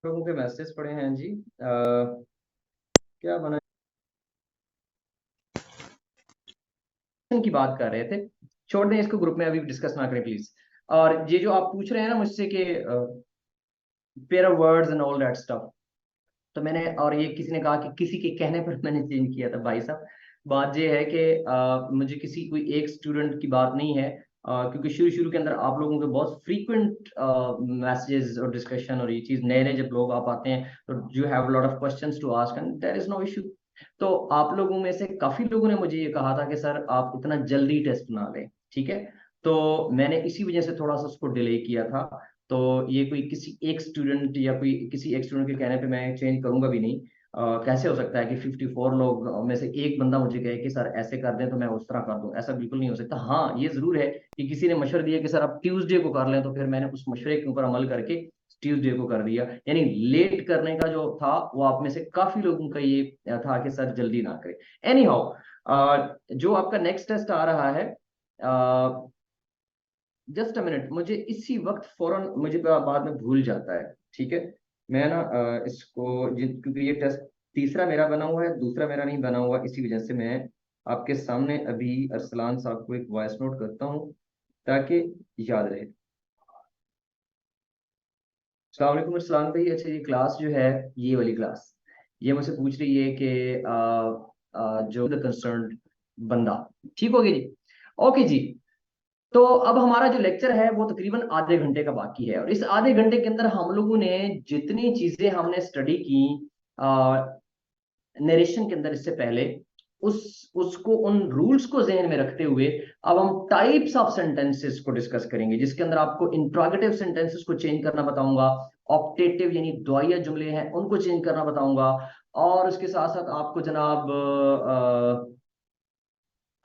लोगों के मैसेज पड़े हैं जी। क्या बना की बात कर रहे थे, छोड़ दें इसको, ग्रुप में अभी डिस्कस ना करें प्लीज। और ये जो आप पूछ रहे हैं ना मुझसे कि pair of words and all that stuff, तो मैंने, और ये किसी ने कहा कि किसी के कहने पर मैंने चेंज किया था। भाई साहब, बात ये है कि मुझे किसी कोई एक स्टूडेंट की बात नहीं है, क्योंकि शुरू शुरू के अंदर आप लोगों के बहुत फ्रीक्वेंट मैसेजेस और डिस्कशन और ये चीज, नए नए जब लोग आप आते हैं तो you have lot of questions to ask and there is no issue. तो आप लोगों में से काफी लोगों ने मुझे ये कहा था कि सर आप इतना जल्दी टेस्ट ना लें, ठीक है। तो मैंने इसी वजह से थोड़ा सा उसको डिले किया था। तो ये कोई किसी एक स्टूडेंट या कोई किसी एक स्टूडेंट के कहने पे मैं चेंज करूंगा भी नहीं। कैसे हो सकता है कि 54 लोग में से एक बंदा मुझे कहे कि सर ऐसे कर दें तो मैं उस तरह कर दूं, ऐसा बिल्कुल नहीं हो सकता। हाँ, ये जरूर है कि किसी ने मशवरा दिया कि सर आप ट्यूसडे को कर लें, तो फिर मैंने उस मशवरे के ऊपर अमल करके ट्यूसडे को कर दिया। यानी लेट करने का जो था वो आप में से काफी लोगों का ये था कि सर जल्दी ना करें। एनी हाउ, जो आपका नेक्स्ट टेस्ट आ रहा है, जस्ट अ मिनट, मुझे इसी वक्त फौरन, मुझे बाद में भूल जाता है, ठीक है। मैं ना इसको क्योंकि ये टेस्ट तीसरा मेरा बना हुआ है, दूसरा मेरा नहीं बना हुआ, इसी वजह से मैं आपके सामने अभी अरसलान साहब को एक वॉइस नोट करता हूँ ताकि याद रहे। अस्सलाम वालेकुम अरसलान भाई। अच्छा, ये क्लास जो है, ये वाली क्लास, ये मुझसे पूछ रही है कि जो द कंसर्न्ड बंदा, ठीक हो गया जी, ओके जी। तो अब हमारा जो लेक्चर है वो तकरीबन आधे घंटे का बाकी है, और इस आधे घंटे के अंदर हम लोगों ने जितनी चीजें हमने स्टडी की नरेशन के अंदर इससे पहले, उसको उन रूल्स को जहन में रखते हुए अब हम टाइप्स ऑफ सेंटेंसेस को डिस्कस करेंगे, जिसके अंदर आपको इंट्रोगेटिव सेंटेंसेस को चेंज करना बताऊंगा, ऑप्टेटिव यानी दुआया जुमले हैं उनको चेंज करना बताऊंगा, और उसके साथ साथ आपको जनाब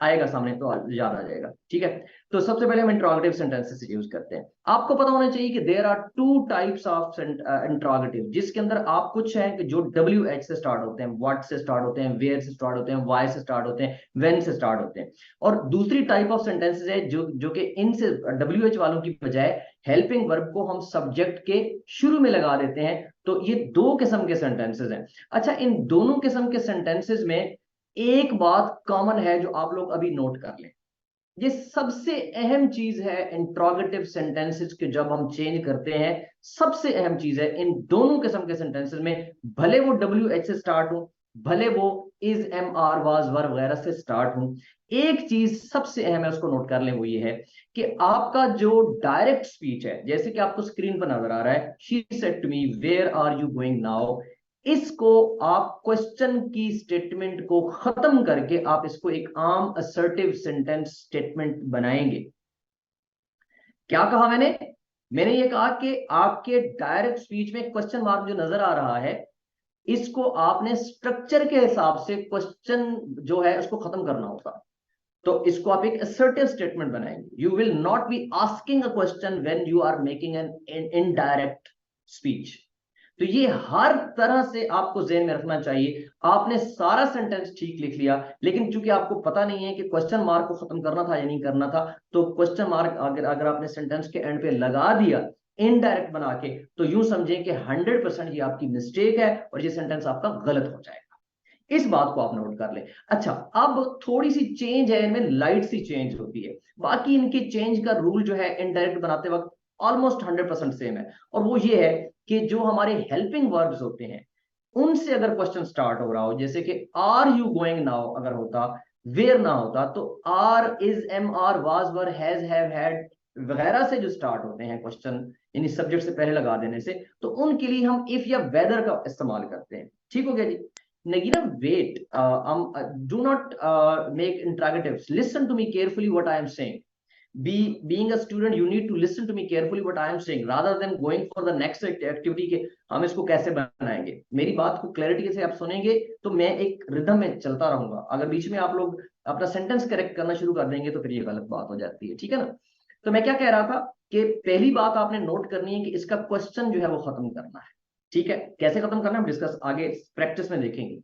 आएगा सामने तो याद आ जाएगा, ठीक है। तो सबसे पहले हम इंट्रोगेटिव सेंटेंसेस यूज करते हैं। आपको पता होना चाहिए कि there are two types of interrogative, जिसके अंदर आप कुछ है कि जो डब्ल्यू एच से स्टार्ट होते हैं, व्हाट से स्टार्ट होते हैं, वेयर से स्टार्ट होते हैं, वाई से स्टार्ट होते हैं, व्हेन से स्टार्ट होते हैं। और दूसरी टाइप ऑफ सेंटेंसेस है जो कि इनसे डब्ल्यू एच वालों की बजाय हेल्पिंग वर्ब को हम सब्जेक्ट के शुरू में लगा देते हैं। तो ये दो किस्म के सेंटेंसेस हैं। अच्छा, इन दोनों किस्म के सेंटेंसेस में एक बात कॉमन है जो आप लोग अभी नोट कर लें। ये सबसे अहम चीज है इंट्रोगेटिव सेंटेंसेस के जब हम चेंज करते हैं, सबसे अहम चीज है इन दोनों किस्म के सेंटेंसेस में, भले वो डब्ल्यू एच से स्टार्ट हो, भले वो इज, एम, आर, वाज, वर वगैरह से स्टार्ट हो, एक चीज सबसे अहम है, उसको नोट कर लें। वो ये है कि आपका जो डायरेक्ट स्पीच है, जैसे कि आपको स्क्रीन पर नजर आ रहा है, she said to me where are you going now, इसको आप क्वेश्चन की स्टेटमेंट को खत्म करके आप इसको एक आम असर्टिव सेंटेंस स्टेटमेंट बनाएंगे। क्या कहा मैंने? मैंने ये कहा कि आपके डायरेक्ट स्पीच में क्वेश्चन मार्क जो नजर आ रहा है, इसको आपने स्ट्रक्चर के हिसाब से क्वेश्चन जो है उसको खत्म करना होगा। तो इसको आप एक असर्टिव स्टेटमेंट बनाएंगे। You will not be asking a question when you are making an indirect speech. तो ये हर तरह से आपको ज़हन में रखना चाहिए। आपने सारा सेंटेंस ठीक लिख लिया, लेकिन चूंकि आपको पता नहीं है कि क्वेश्चन मार्क को खत्म करना था या नहीं करना था, तो क्वेश्चन मार्क अगर अगर आपने सेंटेंस के एंड पे लगा दिया इनडायरेक्ट बना के, तो यूं समझें कि 100% ये आपकी मिस्टेक है और ये सेंटेंस आपका गलत हो जाएगा। इस बात को आप नोट कर लें। अच्छा, अब थोड़ी सी चेंज है इनमें, लाइट सी चेंज होती है। बाकी इनके चेंज का रूल जो है इनडायरेक्ट बनाते वक्त ऑलमोस्ट 100% सेम है, और वो ये है कि जो हमारे हेल्पिंग वर्ब्स होते हैं उनसे अगर क्वेश्चन स्टार्ट हो रहा हो, जैसे कि आर यू गोइंग नाउ अगर होता, वेयर ना होता, तो are, is, am, are, was, were, has, have, had वगैरह से जो स्टार्ट होते हैं क्वेश्चन, यानी सब्जेक्ट से पहले लगा देने से, तो उनके लिए हम इफ या वेदर का इस्तेमाल करते हैं। ठीक हो गया जी। Nagina, wait. Do not make interrogatives. Listen to me carefully what I am saying. Being a student, you need to listen to me carefully what I am saying, rather than going for the next activity के हम इसको कैसे बनाएंगे। मेरी बात को clarity से आप सुनेंगे तो मैं एक रिदम में चलता रहूंगा। अगर बीच में आप लोग अपना सेंटेंस करेक्ट करना शुरू कर देंगे तो फिर ये गलत बात हो जाती है, ठीक है ना। तो मैं क्या कह रहा था कि पहली बात आपने नोट करनी है कि इसका क्वेश्चन जो है वो खत्म करना है। ठीक है, कैसे खत्म करना है हम डिस्कस आगे प्रैक्टिस में देखेंगे।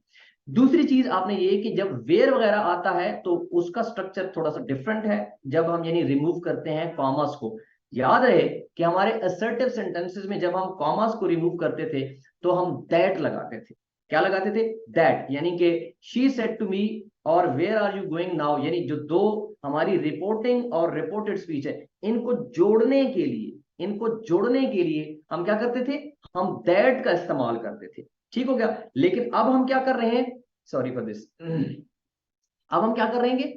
दूसरी चीज आपने ये कि जब वेयर वगैरह आता है तो उसका स्ट्रक्चर थोड़ा सा डिफरेंट है, जब हम यानी रिमूव करते हैं कॉमास को। याद रहे कि हमारे असर्टिव सेंटेंसेस में जब हम कॉमास को रिमूव करते थे तो हम दैट लगाते थे। क्या लगाते थे? दैट, यानी कि शी सेड टू मी और where are you going now, यानी जो दो हमारी रिपोर्टिंग और रिपोर्टेड स्पीच है, इनको जोड़ने के लिए, इनको जोड़ने के लिए हम क्या करते थे? हम दैट का इस्तेमाल करते थे। ठीक हो गया। लेकिन अब हम क्या कर रहे हैं, सॉरी फॉर दिस, अब हम क्या कर रहे हैं?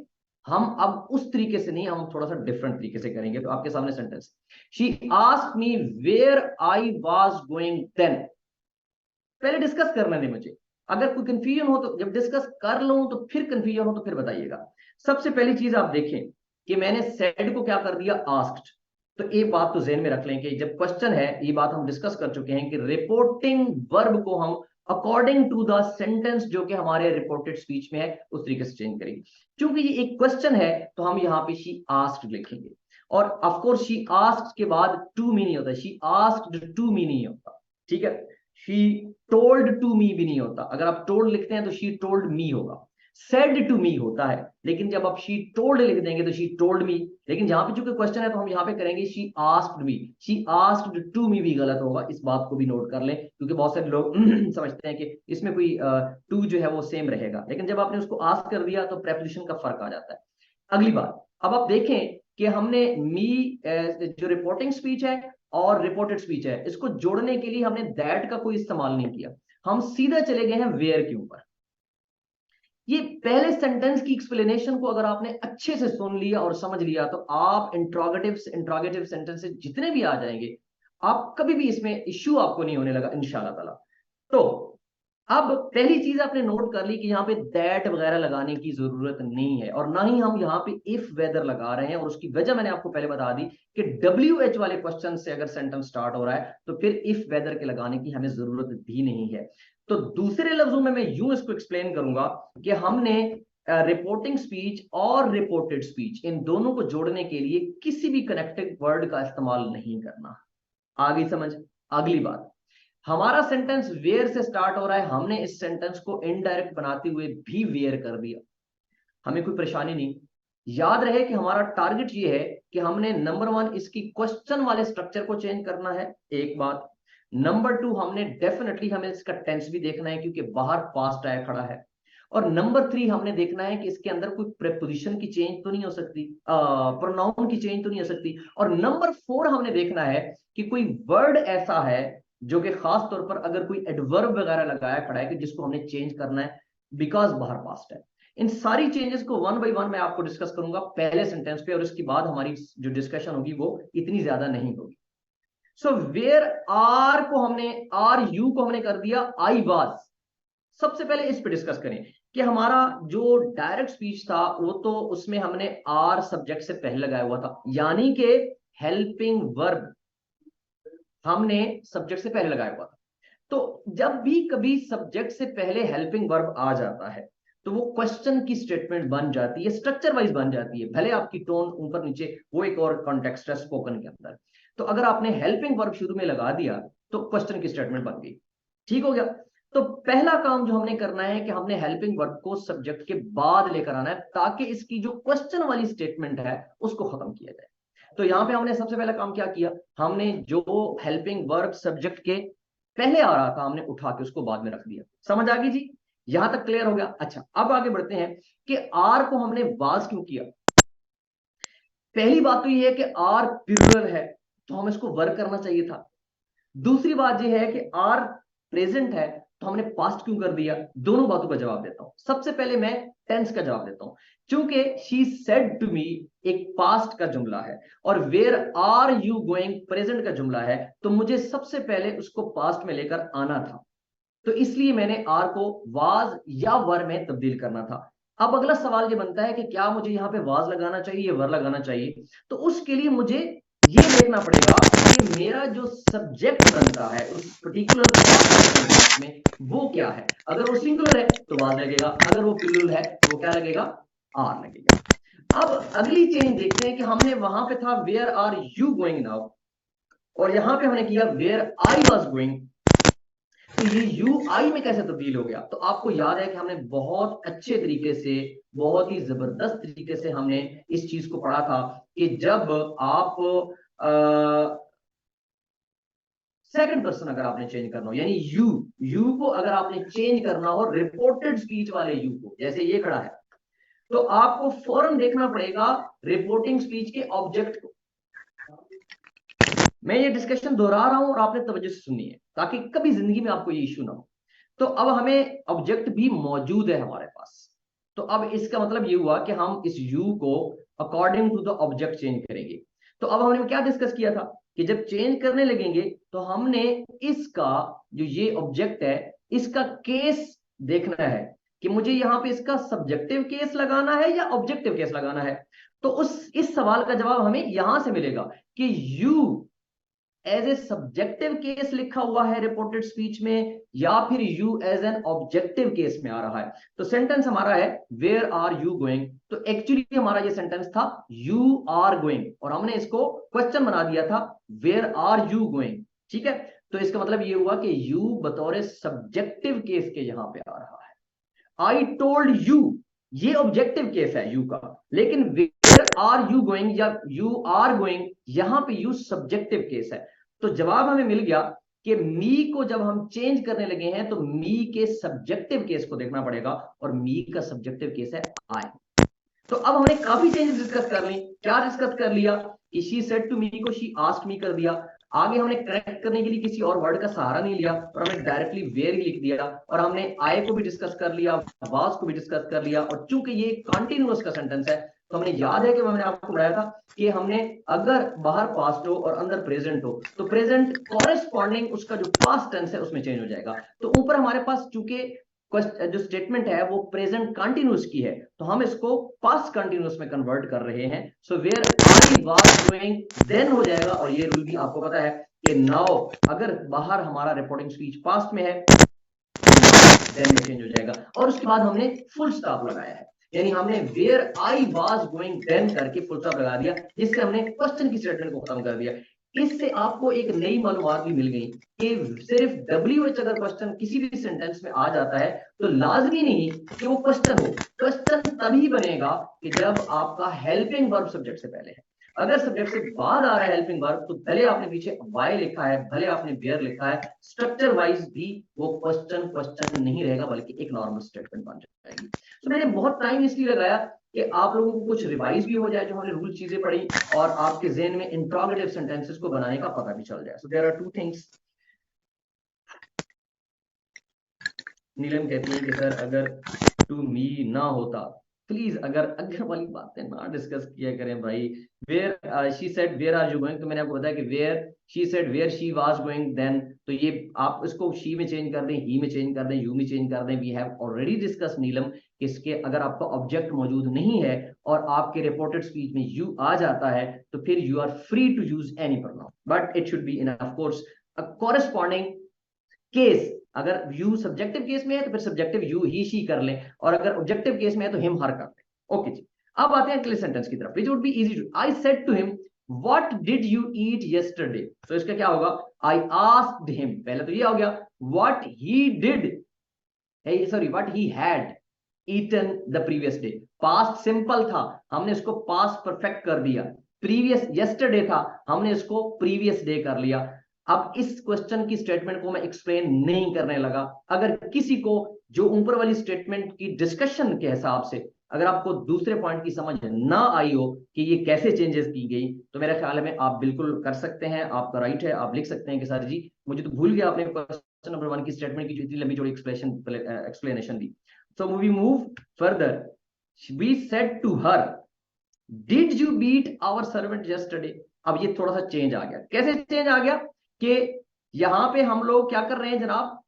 हम अब उस तरीके से नहीं, हम थोड़ा सा डिफरेंट तरीके से करेंगे। तो आपके सामने sentence, she asked me where I was going then. पहले डिस्कस करने दें मुझे, अगर कोई कंफ्यूजन हो तो, जब डिस्कस कर लूं तो फिर कंफ्यूजन हो तो फिर बताइएगा। सबसे पहली चीज आप देखें कि मैंने सेड को क्या कर दिया? आस्क्ड। तो एक बात तो ज़हन में रख लें कि जब क्वेश्चन है, ये बात हम डिस्कस कर चुके हैं कि रिपोर्टिंग वर्ब को हम अकॉर्डिंग टू द सेंटेंस जो कि हमारे रिपोर्टेड स्पीच में है उस तरीके से चेंज करेंगे। क्योंकि ये एक क्वेश्चन है तो हम यहाँ पे शी आस्क्ड लिखेंगे। और ऑफ कोर्स शी आस्क्ड के बाद टू मी नहीं होता, शी आस्क्ड टू मी नहीं होता। ठीक है, शी टोल्ड टू मी भी नहीं होता। अगर आप टोल्ड लिखते हैं तो शी टोल्ड मी होगा। सेड टू मी होता है, लेकिन जब आप शी टोल्ड लिख देंगे तो शी टोल्ड मी। लेकिन जहां पे चूंकि क्वेश्चन है तो हम यहाँ पे करेंगे she asked me. She asked to me भी गलत होगा, इस बात को भी नोट कर लें, क्योंकि बहुत सारे लोग समझते हैं कि इसमें कोई टू जो है वो सेम रहेगा, लेकिन जब आपने उसको आस्क कर दिया तो प्रेपोजिशन का फर्क आ जाता है। अगली बात, अब आप देखें कि हमने मी जो रिपोर्टिंग स्पीच है और रिपोर्टेड स्पीच है, इसको जोड़ने के लिए हमने दैट का कोई इस्तेमाल नहीं किया, हम सीधा चले गए हैं वेयर के ऊपर। ये पहले सेंटेंस की एक्सप्लेनेशन को अगर आपने अच्छे से सुन लिया और समझ लिया तो आप इंट्रोगेटिव सेंटेंसेस जितने भी आ जाएंगे, आप कभी भी इसमें इश्यू आपको नहीं होने लगा इंशाल्लाह ताला। तो अब पहली चीज आपने नोट कर ली कि यहाँ पे दैट वगैरह लगाने की जरूरत नहीं है, और ना ही हम यहाँ पे इफ वेदर लगा रहे हैं। और उसकी वजह मैंने आपको पहले बता दी कि WH वाले क्वेश्चन से अगर सेंटेंस स्टार्ट हो रहा है तो फिर इफ वेदर के लगाने की हमें जरूरत भी नहीं है। तो दूसरे लफ्जों में मैं यूं इसको एक्सप्लेन करूंगा कि हमने रिपोर्टिंग स्पीच और रिपोर्टेड स्पीच इन दोनों को जोड़ने के लिए किसी भी कनेक्टिंग वर्ड का इस्तेमाल नहीं करना। आगे समझ। अगली बात, हमारा सेंटेंस वेयर से स्टार्ट हो रहा है, हमने इस सेंटेंस को इनडायरेक्ट बनाते हुए भी वेयर कर दिया, हमें कोई परेशानी नहीं। याद रहे कि हमारा टारगेट ये है कि हमने नंबर 1 इसकी क्वेश्चन वाले स्ट्रक्चर को चेंज करना है, एक बात। नंबर 2, हमने डेफिनेटली हमें इसका टेंस भी देखना है क्योंकि बाहर पास्ट आया खड़ा है। और नंबर 3, हमने देखना है कि इसके अंदर कोई प्रेपोजिशन की चेंज तो नहीं हो सकती, प्रोनाउन की चेंज तो नहीं हो सकती। और नंबर 4, हमने देखना है कि कोई वर्ड ऐसा है जो कि खास तौर पर अगर कोई एडवर्ब वगैरह लगाया खड़ा है कि जिसको हमने चेंज करना है बिकॉज बाहर पास्ट है। इन सारी चेंजेस को वन बाय वन मैं आपको डिस्कस करूंगा पहले सेंटेंस पे, और इसके बाद हमारी जो डिस्कशन होगी वो इतनी ज्यादा नहीं होगी। सो वेयर आर को हमने, आर यू को हमने कर दिया आई वाज। सबसे पहले इस पे डिस्कस करें कि हमारा जो डायरेक्ट स्पीच था वो तो उसमें हमने आर सब्जेक्ट से पहले लगाया हुआ था, यानी कि हेल्पिंग वर्ब हमने सब्जेक्ट से पहले लगाया हुआ था। तो जब भी कभी सब्जेक्ट से पहले हेल्पिंग वर्ब आ जाता है तो वो क्वेश्चन की स्टेटमेंट बन जाती है, स्ट्रक्चर वाइज बन जाती है, भले आपकी टोन ऊपर नीचे, वो एक और कॉन्टेक्स्ट है स्पोकन के अंदर। तो अगर आपने हेल्पिंग वर्ब शुरू में लगा दिया तो क्वेश्चन की स्टेटमेंट बन गई। ठीक हो गया। तो पहला काम जो हमने करना है कि हमने हेल्पिंग वर्ब को सब्जेक्ट के बाद लेकर आना है ताकि इसकी जो क्वेश्चन वाली स्टेटमेंट है उसको खत्म किया जाए। तो यहां पे हमने सबसे पहला काम क्या किया, हमने जो हेल्पिंग वर्ब सब्जेक्ट के पहले आ रहा था हमने उठा के उसको बाद में रख दिया। समझ आ गई जी? यहां तक क्लियर हो गया? अच्छा, अब आगे बढ़ते हैं कि आर को हमने वाज क्यों किया। पहली बात तो ये है कि आर प्लूरल है तो हमें इसको वर्क करना चाहिए था। दूसरी बात यह है कि आर प्रेजेंट है तो हमने पास्ट क्यों कर दिया। दोनों बातों का जवाब देता हूं। सबसे पहले मैं टेंस का जवाब देता हूं, क्योंकि शी सेड टू मी एक पास्ट का जुमला है और where are you going present का जुमला है, तो मुझे सबसे पहले उसको पास्ट में लेकर आना था। तो इसलिए मैंने आर को वाज या वर में तब्दील करना था। अब अगला सवाल ये बनता है कि क्या मुझे यहाँ पे वाज लगाना चाहिए या वर लगाना चाहिए। तो उसके लिए मुझे ये देखना पड़ेगा कि मेरा जो सब्जेक्ट बनता है उस पर्टिकुलर में वो क्या है। अगर वो सिंगुलर है तो वाज लगेगा, अगर वो प्लूरल है तो वो क्या लगेगा, आर लगेगा। अब अगली चेंज देखते हैं कि हमने वहां पे था where are you going now, और यहां पे हमने किया वेयर आई वॉज गोइंग। तो ये यू आई में कैसे तब्दील हो गया। तो आपको याद है कि हमने बहुत अच्छे तरीके से, बहुत ही जबरदस्त तरीके से हमने इस चीज को पढ़ा था कि जब आप सेकंड पर्सन अगर आपने चेंज करना हो, यानी यू को अगर आपने चेंज करना हो रिपोर्टेड स्पीच वाले यू को, जैसे ये खड़ा है, तो आपको फौरन देखना पड़ेगा रिपोर्टिंग स्पीच के ऑब्जेक्ट को। मैं ये डिस्कशन दोहरा रहा हूं और आपने तवज्जो से सुननी है ताकि कभी जिंदगी में आपको ये इश्यू ना हो। तो अब हमें ऑब्जेक्ट भी मौजूद है हमारे पास, तो अब इसका मतलब ये हुआ कि हम इस यू को according to the object change करेंगे। तो अब हमने क्या डिस्कस किया था कि जब चेंज करने लगेंगे तो हमने इसका जो ये ऑब्जेक्ट है इसका केस देखना है कि मुझे यहां पे इसका सब्जेक्टिव केस लगाना है या ऑब्जेक्टिव केस लगाना है। तो इस सवाल का जवाब हमें यहां से मिलेगा कि you as a subjective case लिखा हुआ है रिपोर्टेड स्पीच में या फिर you as an objective case में आ रहा है। तो सेंटेंस हमारा है वेयर आर यू गोइंग, तो एक्चुअली हमारा ये सेंटेंस था यू आर गोइंग और हमने इसको क्वेश्चन बना दिया था वेयर आर यू गोइंग। ठीक है, तो इसका मतलब ये हुआ कि यू बतौर सब्जेक्टिव केस के यहां पे आ रहा है। आई टोल्ड यू, ये ऑब्जेक्टिव केस है यू का, लेकिन वेयर आर यू गोइंग या यू आर गोइंग यहां पे यू सब्जेक्टिव केस है। तो जवाब हमें मिल गया कि मी को जब हम चेंज करने लगे हैं तो मी के सब्जेक्टिव केस को देखना पड़ेगा और मी का सब्जेक्टिव केस है आई। तो अब हमने काफी चेंजेस डिस्कस कर ली। क्या डिस्कस कर लिया कि शी सेड टू मी को शी आस्क्ड मी कर दिया। आगे हमने करेक्ट करने के लिए किसी और वर्ड का सहारा नहीं लिया और हमने डायरेक्टली वेयर ही लिख दिया और हमने आई को भी डिस्कस कर लिया, वाज को भी डिस्कस कर लिया। और चूंकि ये कंटिन्यूअस का सेंटेंस है तो हमने याद है कि मैंने आपको बताया था कि हमने अगर बाहर पास्ट हो और अंदर प्रेजेंट हो तो प्रेजेंट कॉरेस्पॉन्डिंग उसका जो पास्ट टेंस है उसमें चेंज हो जाएगा। तो ऊपर हमारे पास चूंकि जो स्टेटमेंट है वो प्रेजेंट कंटिन्यूअस की है तो हम इसको पास्ट कंटिन्यूअस में कन्वर्ट कर रहे हैं। So where I was going then हो जाएगा। और ये रूल भी आपको पता है कि नाउ अगर बाहर हमारा रिपोर्टिंग स्पीच पास्ट में है देन में चेंज हो जाएगा। और उसके बाद हमने फुल स्टॉप लगाया है, यानी हमने where I was going then करके फुल स्टॉप लगा दिया, जिससे हमने क्वेश्चन की स्टेटमेंट को खत्म कर दिया। इससे आपको एक नई मालूमात भी मिल गई कि सिर्फ WH अगर क्वेश्चन किसी भी सेंटेंस में आ जाता है तो लाजमी नहीं कि वो क्वेश्चन हो। क्वेश्चन तभी बनेगा कि जब आपका हेल्पिंग वर्ब सब्जेक्ट से पहले है। अगर सब्जेक्ट से बाद आ रहा है हेल्पिंग वर्ब तो भले आपने पीछे वाई लिखा है, भले आपने वेयर लिखा है, स्ट्रक्चर वाइज भी वो क्वेश्चन नहीं रहेगा बल्कि एक नॉर्मल स्टेटमेंट बन जाएगी। तो मैंने बहुत टाइम इसलिए लगाया कि आप लोगों को कुछ रिवाइज भी हो जाए जो हमने रूल चीजें पढ़ी और आपके ज़हन में इंट्रोगेटिव सेंटेंसेस को बनाने का पता भी चल जाए। So there are two things. Neelam कहती है कि सर अगर टू मी ना होता प्लीज अगर अगर वाली बातें ना डिस्कस किया करें भाई। Where she said where are you going, तो मैंने आपको बताया कि where she said where she was going then, तो ये आप इसको शी में चेंज कर दें, ही में चेंज कर दें, यू में चेंज कर दें। वी हैव ऑलरेडी डिस्कस नीलम इसके अगर आपका ऑब्जेक्ट मौजूद नहीं है और आपके रिपोर्टेड स्पीच में यू आ जाता है तो फिर you are free to use any pronoun but it should be in of course a corresponding case. अगर यू सब्जेक्टिव केस में है तो फिर सब्जेक्टिव यू ही शी कर लें और अगर ऑब्जेक्टिव केस में है तो हिम हर कर लें। ओके जी, अब आते हैं अगले सेंटेंस की तरफ, which would be easy to. I said to him what did you eat yesterday, तो इसका क्या होगा आई आस्क्ड हिम, पहले तो ये हो गया what he did, sorry what he had eaten the previous day. Past simple था हमने इसको पास्ट परफेक्ट कर दिया, प्रीवियस यस्टरडे था हमने इसको प्रीवियस डे कर लिया। अब इस क्वेश्चन की स्टेटमेंट को मैं एक्सप्लेन नहीं करने लगा। अगर किसी को जो ऊपर वाली स्टेटमेंट की डिस्कशन के हिसाब से अगर आपको दूसरे पॉइंट की समझ ना आई हो कि ये कैसे चेंजेस की गई तो मेरे ख्याल में आप बिल्कुल कर सकते हैं, आपका राइट है, आप लिख सकते हैं कि सर जी मुझे तो भूल गया आपने क्वेश्चन नंबर 1 की स्टेटमेंट की जो इतनी लंबी चौड़ी explanation the. So we move further. We said to her, did you beat our servant yesterday? अब ये थोड़ा सा चेंज आ गया। कैसे चेंज आ गया कि यहां पे हम लोग क्या कर रहे हैं जनाब,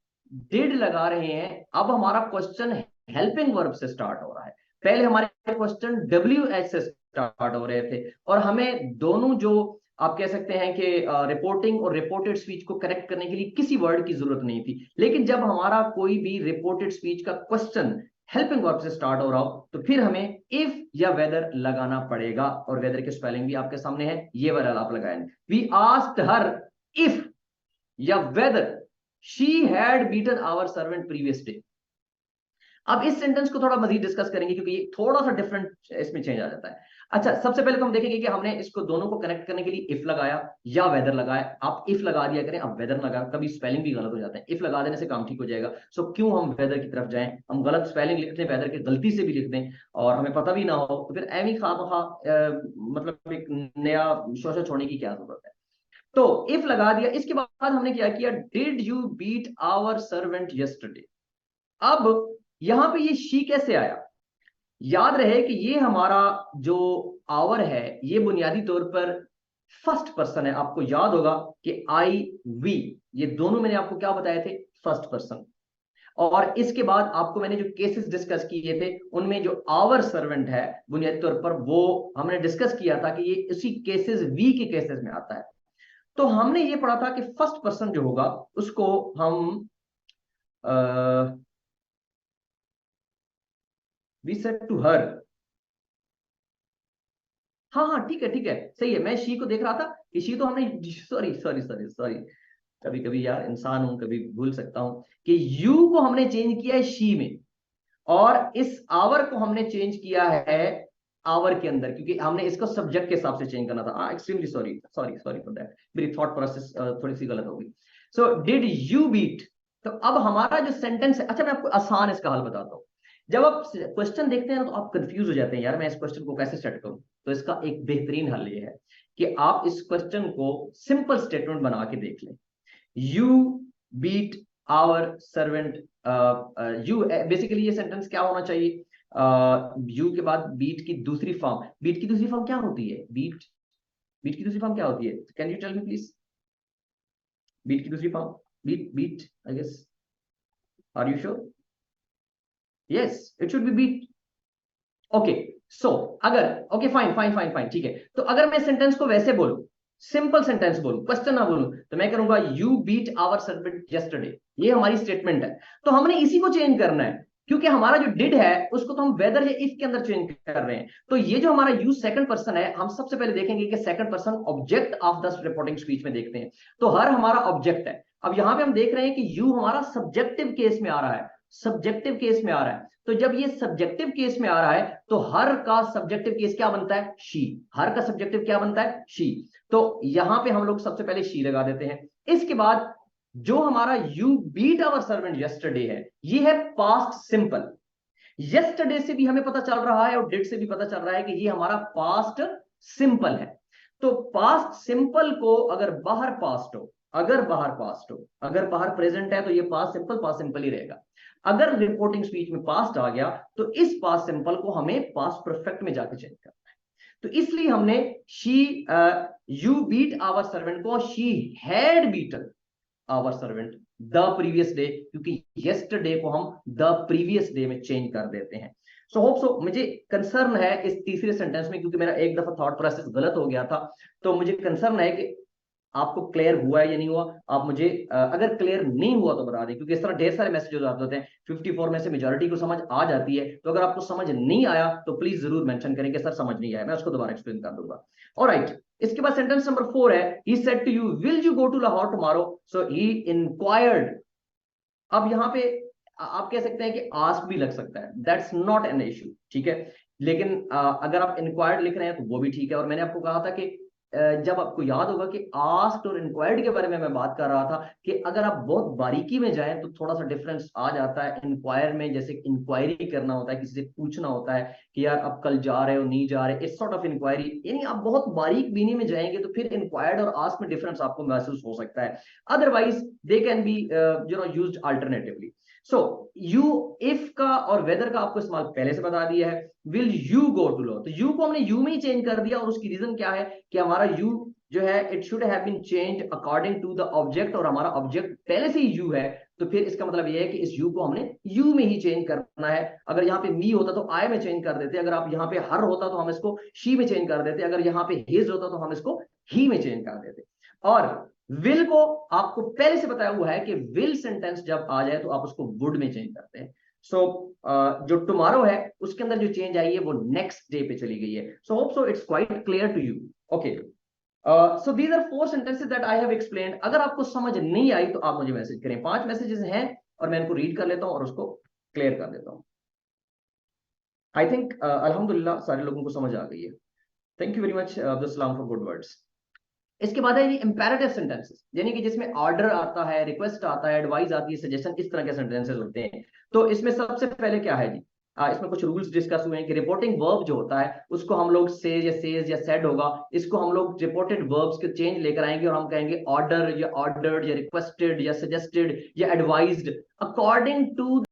डिड लगा रहे हैं। अब हमारा क्वेश्चन हेल्पिंग वर्ब से स्टार्ट हो रहा है, पहले हमारे क्वेश्चन WH से स्टार्ट हो रहे थे और हमें दोनों जो आप कह सकते हैं कि रिपोर्टिंग और रिपोर्टेड स्पीच को करेक्ट करने के लिए किसी वर्ड की जरूरत नहीं थी। लेकिन जब हमारा कोई भी रिपोर्टेड स्पीच का क्वेश्चन हेल्पिंग वर्ब से स्टार्ट हो रहा हो तो फिर हमें इफ या वेदर लगाना पड़ेगा और वेदर की स्पेलिंग भी आपके सामने है, ये वाला आप लगाएंगे। वी आस्क्ड हर इफ या whether she had beaten our servant previous day. अब इस सेंटेंस को थोड़ा मजीद डिस्कस करेंगे क्योंकि ये थोड़ा सा डिफरेंट इसमें चेंज आ जाता है। अच्छा, सबसे पहले तो हम देखेंगे कि हमने इसको दोनों को कनेक्ट करने के लिए इफ लगाया या वेदर लगाया। आप इफ लगा दिया करें, आप वेदर लगा, कभी स्पेलिंग भी गलत हो जाता है, इफ लगा देने से काम ठीक हो जाएगा। सो क्यों हम वेदर की तरफ जाएं, हम गलत स्पेलिंग लिख दें, वेदर की गलती से भी लिख दें और हमें पता भी ना हो, तो फिर एवी खामखा मतलब एक नया शोशा छोड़ने की क्या जरूरत है। तो इफ लगा दिया, इसके बाद हमने क्या किया, did you beat our servant yesterday. अब यहां पे ये शी कैसे आया, याद रहे कि ये हमारा जो आवर है ये बुनियादी तौर पर फर्स्ट पर्सन है। आपको याद होगा कि आई वी, ये दोनों मैंने आपको क्या बताए थे, फर्स्ट पर्सन। और इसके बाद आपको मैंने जो केसेस डिस्कस किए थे उनमें जो आवर सर्वेंट है बुनियादी तौर पर वो हमने डिस्कस किया था कि ये इसी केसेस वी के केसेस में आता है। तो हमने ये पढ़ा था कि फर्स्ट पर्सन जो होगा उसको हम वी सेड टू हर। हाँ हाँ ठीक है ठीक है, सही है। मैं शी को देख रहा था कि शी तो हमने, सॉरी सॉरी सॉरी सॉरी, कभी कभी यार इंसान हूं, कभी भूल सकता हूं, कि यू को हमने चेंज किया है शी में और इस आवर को हमने चेंज किया है आवर के अंदर, क्योंकि हमने इसको सब्जेक्ट के हिसाब से चेंज करना था। Extremely sorry sorry sorry for that, मेरी थॉट प्रोसेस थोड़ी सी गलत होगी। सो डिड यू बीट, तो अब हमारा जो सेंटेंस है, अच्छा मैं आपको आसान इसका हल बताता हूँ। जब आप क्वेश्चन देखते हैं ना तो आप कंफ्यूज हो जाते हैं, यार मैं इस क्वेश्चन को कैसे सेट करूं। तो इसका एक बेहतरीन हल ये है कि आप इस क्वेश्चन को सिंपल स्टेटमेंट बना के देख लें। You beat our servant, you, basically ये सेंटेंस क्या होना चाहिए, यू के बाद बीट की दूसरी फॉर्म, बीट की दूसरी फॉर्म क्या होती है, बीट, बीट की दूसरी फॉर्म क्या होती है, can you tell me please, beat की दूसरी form, beat beat I guess, are you sure, yes it should be beat. Okay, so अगर, okay fine fine fine fine ठीक है, तो अगर मैं सेंटेंस को वैसे बोलूं, सिंपल सेंटेंस बोलूं, क्वेश्चन ना बोलूं, तो मैं करूंगा you beat our servant yesterday, ये हमारी स्टेटमेंट है। तो हमने इसी को चेंज करना है क्योंकि हमारा जो डिड है उसको तो हम वेदर या इफ के अंदर चेंज कर रहे हैं। तो ये जो हमारा यू सेकंड पर्सन है, हम सबसे पहले देखेंगे कि second person object of the reporting speech में देखते हैं। तो हर हमारा ऑब्जेक्ट है। अब यहां पे हम देख रहे हैं कि यू हमारा सब्जेक्टिव केस में आ रहा है, सब्जेक्टिव केस में आ रहा है। तो जब ये सब्जेक्टिव केस में आ रहा है तो हर का सब्जेक्टिव केस क्या बनता है, शी। हर का सब्जेक्टिव क्या बनता है, शी। तो यहां पे हम लोग सबसे पहले शी लगा देते हैं। इसके बाद जो हमारा you beat our servant yesterday है, ये है पास्ट सिंपल। यस्टरडे से भी हमें पता चल रहा है और डिड से भी पता चल रहा है कि ये हमारा पास्ट सिंपल है। तो पास्ट सिंपल को अगर बाहर पास्ट हो, अगर बाहर पास्ट हो, अगर बाहर प्रेजेंट है तो ये पास्ट सिंपल ही रहेगा। अगर रिपोर्टिंग स्पीच में पास्ट आ गया तो इस पास्ट सिंपल को हमें पास्ट परफेक्ट में जाके चेंज करना है। तो इसलिए हमने she, you beat our servant को she had beaten our servant the previous day, क्योंकि यस्टरडे को हम द प्रीवियस डे में चेंज कर देते हैं। सो होप सो, मुझे कंसर्न है इस तीसरे सेंटेंस में क्योंकि मेरा एक दफा थॉट प्रोसेस गलत हो गया था, तो मुझे कंसर्न है कि आपको क्लियर हुआ है या नहीं हुआ। आप मुझे अगर क्लियर नहीं हुआ तो बता दें, क्योंकि इस तरह ढेर सारे मैसेजेस आते होते हैं, 54 में से मेजॉरिटी को समझ आ जाती है। तो अगर आपको समझ नहीं आया तो प्लीज जरूर मेंशन करें कि सर समझ नहीं आया, मैं उसको दोबारा एक्सप्लेन कर दूंगा। ऑलराइट, इसके बाद सेंटेंस नंबर 4 है, he said to you will you go to Lahore tomorrow, so he inquired. अब यहाँ पे आप कह सकते हैं कि आस्क भी लग सकता है, दैट्स नॉट एन इश्यू, ठीक है। लेकिन अगर आप इंक्वायर्ड लिख रहे हैं तो वो भी ठीक है। और मैंने आपको कहा था कि जब आपको याद होगा कि आस्क्ड और इंक्वायर्ड के बारे में मैं बात कर रहा था कि अगर आप बहुत बारीकी में जाएं तो थोड़ा सा डिफरेंस आ जाता है। इंक्वायर में जैसे इंक्वायरी करना होता है, किसी से पूछना होता है कि यार अब कल जा रहे हो नहीं जा रहे, इस सॉर्ट ऑफ इंक्वायरी। यानी आप बहुत बारीक बीनी में जाएंगे तो फिर इंक्वायर्ड और आस्क में डिफरेंस आपको महसूस हो सकता है। Otherwise they can be used alternatively. So you if का और वेदर का आपको इस्तेमाल पहले से बता दिया है। Will you go to low, तो यू को हमने यू में ही चेंज कर दिया और उसकी रीजन क्या है कि हमारा यू जो है it should have been change according to the object, और हमारा ऑब्जेक्ट पहले से ही यू है। तो फिर इसका मतलब ये है कि इस यू को हमने यू में ही चेंज करना है। अगर यहाँ पे मी होता तो आई में चेंज कर देते, अगर आप यहाँ पे हर होता तो हम इसको शी में चेंज कर देते, अगर यहाँ पे हिज होता तो हम इसको ही में चेंज कर देते। और विल को आपको पहले से बताया हुआ है कि विल सेंटेंस जब आ जाए तो आप उसको वुड में चेंज करते हैं। सो जो टुमारो है उसके अंदर जो चेंज आई है वो नेक्स्ट डे पे चली गई है। So hope so it's quite clear to you. Okay, so these are 4 sentences that I have explained. अगर आपको समझ नहीं आई तो आप मुझे मैसेज करें। 5 मैसेजेस हैं और मैं इनको रीड कर लेता हूं और उसको क्लियर कर देता हूं। आई थिंक अल्हम्दुलिल्लाह सारे लोगों को समझ आ गई है। Thank you very much Abdul Salam for good words. इसके बाद है इंपेरेटिव सेंटेंसेस, यानी कि जिसमें ऑर्डर आता है, रिक्वेस्ट आता है, एडवाइस आती है, सजेशन, इस तरह के सेंटेंसेस होते हैं। तो इसमें सबसे पहले क्या है जी, इसमें कुछ रूल्स डिस्कस हुए हैं कि रिपोर्टिंग वर्ब जो होता है उसको हम लोग सेज या सेड होगा, इसको हम लोग रिपोर्टेड वर्ब्स के चेंज लेकर आएंगे और हम कहेंगे ऑर्डर या ऑर्डर्ड या रिक्वेस्टेड या सजेस्टेड या एडवाइज्ड अकॉर्डिंग टू